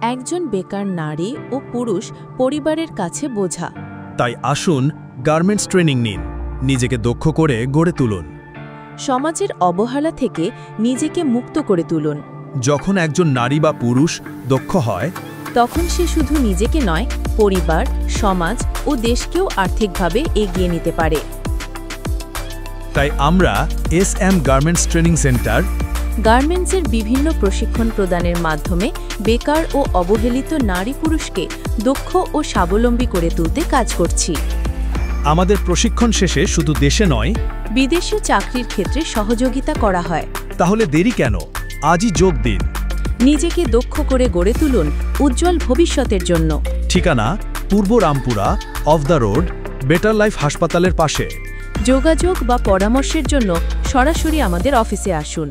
একজন বেকার নারী ও পুরুষ পরিবারের কাছে বোঝা। তাই আসুন গার্মেন্টস ট্রেনিং নিন, নিজেকে দক্ষ করে গড়ে তুলুন। সমাজের অবহেলা থেকে নিজেকে মুক্ত করে তুলুন। যখন একজন নারী বা পুরুষ দক্ষ হয়, তখন সে শুধু নিজেকে নয়, পরিবার, সমাজ ও দেশকেও আর্থিকভাবে এগিয়ে নিতে পারে। তাই আমরা SM গার্মেন্টস ট্রেনিং সেন্টার গার্মেন্টসের বিভিন্ন প্রশিক্ষণ প্রদানের মাধ্যমে বেকার ও অবহেলিত নারী পুরুষকে দক্ষ ও স্বাবলম্বী করে তুলতে কাজ করছি। আমাদের প্রশিক্ষণ শেষে শুধু দেশে নয়, বিদেশে চাকরির ক্ষেত্রে সহযোগিতা করা হয়। তাহলে দেরি কেন? আজই যোগ দিন। নিজেকে দক্ষ করে গড়ে তুলুন উজ্জ্বল ভবিষ্যতের জন্য। ঠিকানা: পূর্ব Rampura, of the road, better life হাসপাতালের পাশে। যোগাযোগ বা পরামর্শের জন্য সরাসরি আমাদের অফিসে আসুন।